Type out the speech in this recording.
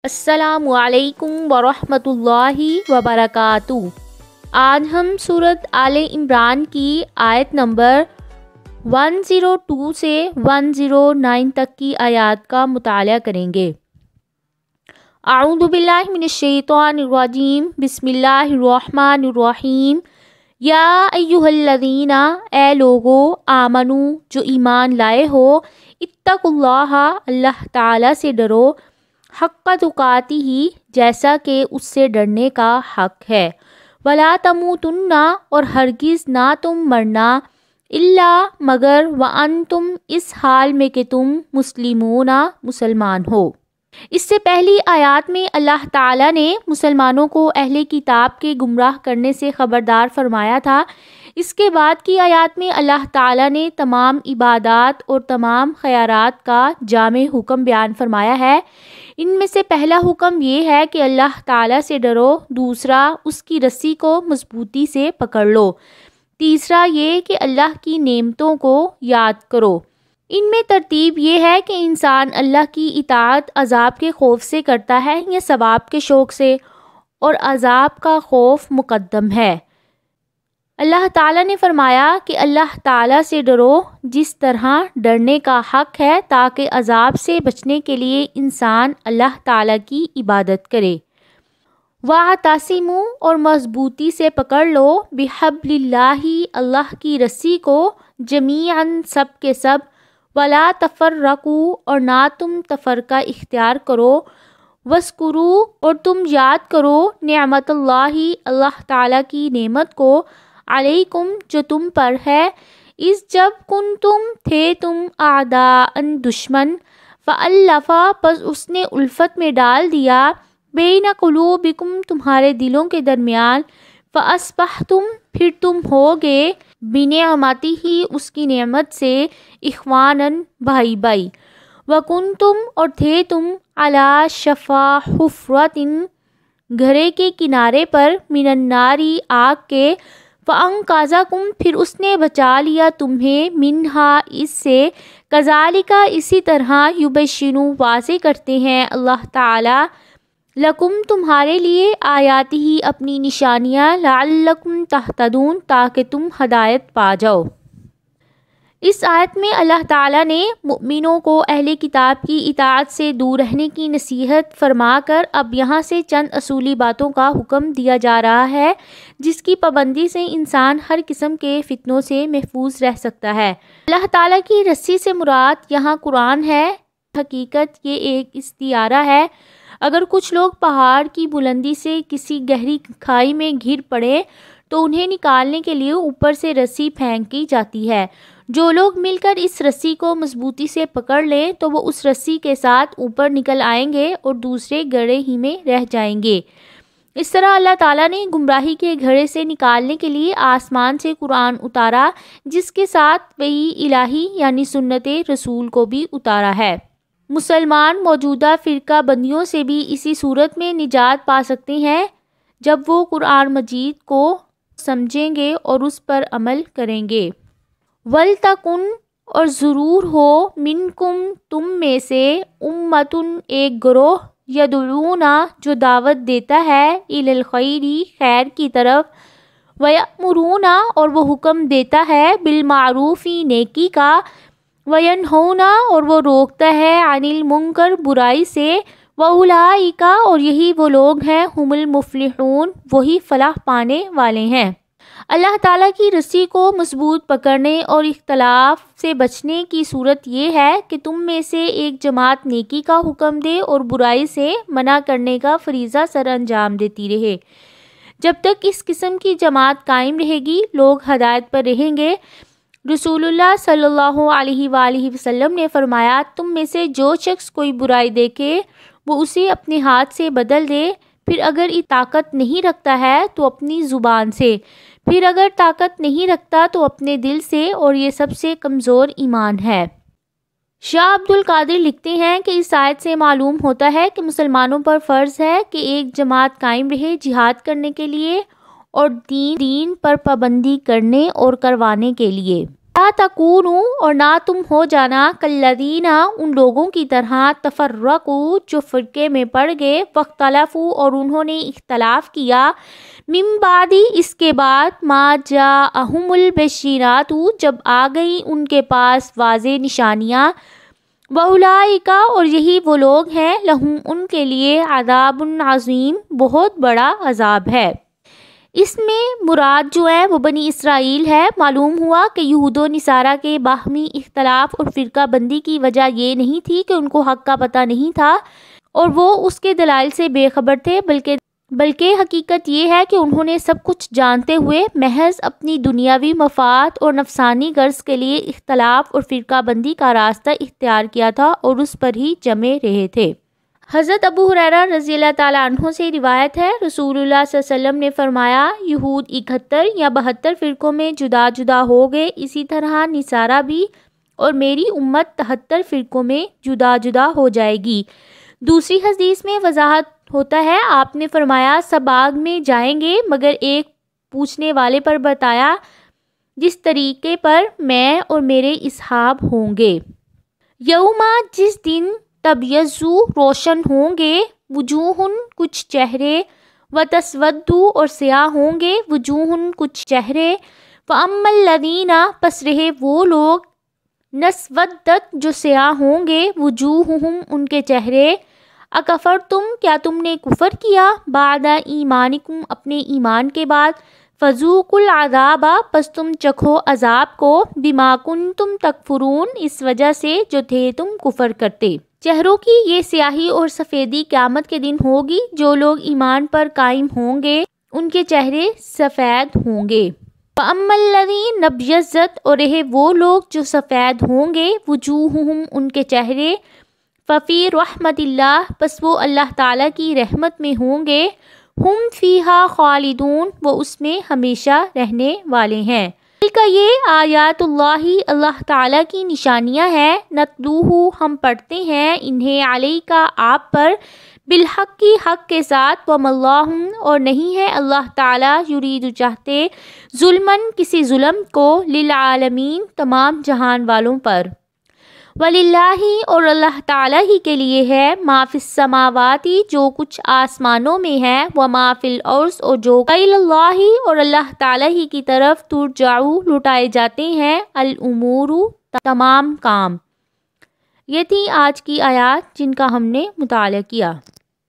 السلام علیکم ورحمۃ اللہ وبرکاتہ۔ آج ہم سورۃ آل عمران کی آیت نمبر 102 سے 109 تک کی آیات کا مطالعہ کریں گے۔ اعوذ باللہ من الشیطان الرجیم، بسم اللہ الرحمن الرحیم۔ یا ایھا الذین، اے لوگو، آمنو، جو ایمان لائے ہو، اتقوا اللہ، اللہ تعالیٰ سے ڈرو، حق تقاتہ، جیسا کہ اس سے ڈرنے کا حق ہے، ولا تموتن، اور ہرگز نہ تم مرنا، الا مگر، وانتم، اس حال میں کہ تم مسلمون، مسلمان ہو۔ اس سے پہلی آیات میں اللہ تعالیٰ نے مسلمانوں کو اہل کتاب کے گمراہ کرنے سے خبردار فرمایا تھا۔ اس کے بعد کی آیات میں اللہ تعالیٰ نے تمام عبادات اور تمام خیرات کا جامع حکم بیان فرمایا ہے۔ ان میں سے پہلا حکم یہ ہے کہ اللہ تعالیٰ سے ڈرو، دوسرا اس کی رسی کو مضبوطی سے پکڑ لو، تیسرا یہ کہ اللہ کی نعمتوں کو یاد کرو۔ ان میں ترتیب یہ ہے کہ انسان اللہ کی اطاعت عذاب کے خوف سے کرتا ہے یا ثواب کے شوق سے، اور عذاب کا خوف مقدم ہے۔ اللہ تعالیٰ نے فرمایا کہ اللہ تعالیٰ سے ڈرو جس طرح ڈرنے کا حق ہے، تاکہ عذاب سے بچنے کے لیے انسان اللہ تعالیٰ کی عبادت کرے۔ وَاعْتَصِمُوا، اور مضبوطی سے پکڑ لو، بِحَبْلِ اللَّہِ، اللہ کی رسی کو، جمیعاً، سب کے سب، وَلَا تَفَرَّقُوا، اور نہ تم تفرقہ اختیار کرو، وَاذْكُرُوا، اور تم یاد کرو، نعمت اللہ، اللہ تعالیٰ کی نعمت کو، علیکم، جو تم پر ہے، اس جب کنتم، تھے تم، اعداء، دشمن، فَأَلَّفَ، پس اس نے الفت میں ڈال دیا، بین قلوبکم، تمہارے دلوں کے درمیان، فَأَصْبَحْتُمْ، پھر تم ہوگے، بِنِعْمَتِہِ، اس کی نعمت سے، اخواناً، بھائی بھائی، وَكُنْتُمْ، اور تھے تم، عَلَى شَفَا حُفْرَةٍ، گھرے کے کنارے پر، مِنَ النَّارِ، آگ کے، فَأَنْقَذَكُمْ، پھر اس نے بچا لیا تمہیں، مِنْہَا، اس سے، کذالک، اسی طرح، یبشر، واضح کرتے ہیں اللہ تعالیٰ، لکم، تمہارے لیے، آیاتہ، اپنی نشانیاں، لعلکم تہتدون، تاکہ تم ہدایت پا جاؤ۔ اس آیت میں اللہ تعالیٰ نے مؤمنوں کو اہل کتاب کی اطاعت سے دور رہنے کی نصیحت فرما کر اب یہاں سے چند اصولی باتوں کا حکم دیا جا رہا ہے، جس کی پابندی سے انسان ہر قسم کے فتنوں سے محفوظ رہ سکتا ہے۔ اللہ تعالیٰ کی رسی سے مراد یہاں قرآن ہے۔ حقیقت یہ ایک استعارہ ہے۔ اگر کچھ لوگ پہاڑ کی بلندی سے کسی گہری کھائی میں گر پڑے تو انہیں نکالنے کے لیے اوپر سے رسی پھینکی جاتی ہے۔ جو لوگ مل کر اس رسی کو مضبوطی سے پکڑ لیں تو وہ اس رسی کے ساتھ اوپر نکل آئیں گے اور دوسرے گڑھے ہی میں رہ جائیں گے۔ اس طرح اللہ تعالیٰ نے گمراہی کے گھڑے سے نکالنے کے لیے آسمان سے قرآن اتارا، جس کے ساتھ وحی الہی یعنی سنت رسول کو بھی اتارا ہے۔ مسلمان موجودہ فرقہ بندیوں سے بھی اسی صورت میں نجات پا سکتے ہیں جب وہ قرآن مجید کو سمجھیں گے اور اس پر عمل کریں گے۔ وَلْتَكُنْ، اور ضرور ہو، مِنْکُمْ، تم میں سے، اُمَّةٌ، ایک گروہ، یدعون، جو دعوت دیتا ہے، اِلَى الْخَيْرِ، خیر کی طرف، وَيَأْمُرُونَ، اور وہ حکم دیتا ہے، بِالْمَعْرُوفِ، نیکی کا، وَيَنْہَوْنَ، اور وہ روکتا ہے، عَنِ الْمُنْکَرِ، برائی سے، وَأُولَئِکَ، اور یہی وہ لوگ ہیں، ہم المفلحون، وہی فلاح پانے والے ہیں۔ اللہ تعالیٰ کی رسی کو مضبوط پکڑنے اور اختلاف سے بچنے کی صورت یہ ہے کہ تم میں سے ایک جماعت نیکی کا حکم دے اور برائی سے منع کرنے کا فریضہ سر انجام دیتی رہے۔ جب تک اس قسم کی جماعت قائم رہے گی، لوگ ہدایت پر رہیں گے۔ رسول اللہ صلی اللہ علیہ وآلہ وسلم نے فرمایا، تم میں سے جو شخص کوئی برائی دیکھے وہ اسے اپنے ہاتھ سے بدل دے، پھر اگر طاقت نہیں رکھتا ہے تو اپنی زبان سے، پھر اگر طاقت نہیں رکھتا تو اپنے دل سے، اور یہ سب سے کمزور ایمان ہے۔ شاہ عبد القادر لکھتے ہیں کہ اس آیت سے معلوم ہوتا ہے کہ مسلمانوں پر فرض ہے کہ ایک جماعت قائم رہے جہاد کرنے کے لیے اور دین پر پابندی کرنے اور کروانے کے لیے۔ لا تکونوا اور نہ تم ہو جانا کالذین ان لوگوں کی طرح تفرقوا جو فرقے میں پڑ گئے واختلفوا اور انہوں نے اختلاف کیا من بعد اس کے بعد ما جاءہم البشیرات جب آ گئی ان کے پاس واضح نشانیاں وَأُولَٰئِکَ اور یہی وہ لوگ ہیں لہم ان کے لیے عذاب عظیم بہت بڑا عذاب ہے۔ اس میں مراد جو ہے وہ بنی اسرائیل ہے۔ معلوم ہوا کہ یہود و نصارہ کے باہمی اختلاف اور فرقہ بندی کی وجہ یہ نہیں تھی کہ ان کو حق کا پتہ نہیں تھا اور وہ اس کے دلائل سے بے خبر تھے، بلکہ حقیقت یہ ہے کہ انہوں نے سب کچھ جانتے ہوئے محض اپنی دنیاوی مفاد اور نفسانی غرض کے لیے اختلاف اور فرقہ بندی کا راستہ اختیار کیا تھا اور اس پر ہی جمے رہے تھے۔ حضرت ابو ہریرہ رضی اللہ تعالیٰ عنہ سے روایت ہے، رسول اللہ صلی اللہ علیہ وسلم نے فرمایا یہود 71 یا 72 فرقوں میں جدا جدا ہو گئے، اسی طرح نصارہ بھی، اور میری امت 73 فرقوں میں جدا جدا ہو جائے گی۔ دوسری حدیث میں وضاحت ہوتا ہے، آپ نے فرمایا سب آگ میں جائیں گے مگر ایک پوچھنے والے پر بتایا جس طریقے پر میں اور میرے اصحاب ہوں گے۔ یوما جس دن تبیضو روشن ہوں گے وجوہن کچھ چہرے وتسودو اور سیاہ ہوں گے وجوہن کچھ چہرے فاما الذین پس رہے وہ لوگ نسودت جو سیاہ ہوں گے وجوہہم ان کے چہرے اکفرتم کیا تم نے کفر کیا بعد ایمانکم اپنے ایمان کے بعد فذوقوا العذاب پس تم چکھو عذاب کو بما کنتم تکفرون اس وجہ سے جو تھے تم کفر کرتے۔ چہروں کی یہ سیاہی اور سفیدی قیامت کے دن ہوگی، جو لوگ ایمان پر قائم ہوں گے ان کے چہرے سفید ہوں گے۔ فَأَمَّا الَّذِينَ ابْيَضَّتْ اور رہے وہ لوگ جو سفید ہوں گے وجوہہم ان کے چہرے ففی رحمت اللہ پس وہ اللہ تعالیٰ کی رحمت میں ہوں گے، ہم فیہا خالدون وہ اس میں ہمیشہ رہنے والے ہیں۔ کا یہ آیات اللہ تعالیٰ کی نشانیاں ہیں، نتلوہ ہم پڑھتے ہیں انہیں علیکا آپ پر بالحق کی حق کے ساتھ وما اللہ اور نہیں ہے اللہ تعالیٰ یرید چاہتے ظلمن کسی ظلم کو للعالمین تمام جہان والوں پر وللہ اور اللہ تعالیٰ ہی کے لیے ہے ما فی السماواتی جو کچھ آسمانوں میں ہے وما فی الارض اور جو الی اللہ اور اللہ تعالیٰ ہی کی طرف ترجعو لٹائے جاتے ہیں الامور تمام کام۔ یہ تھی آج کی آیات جن کا ہم نے مطالعہ کیا۔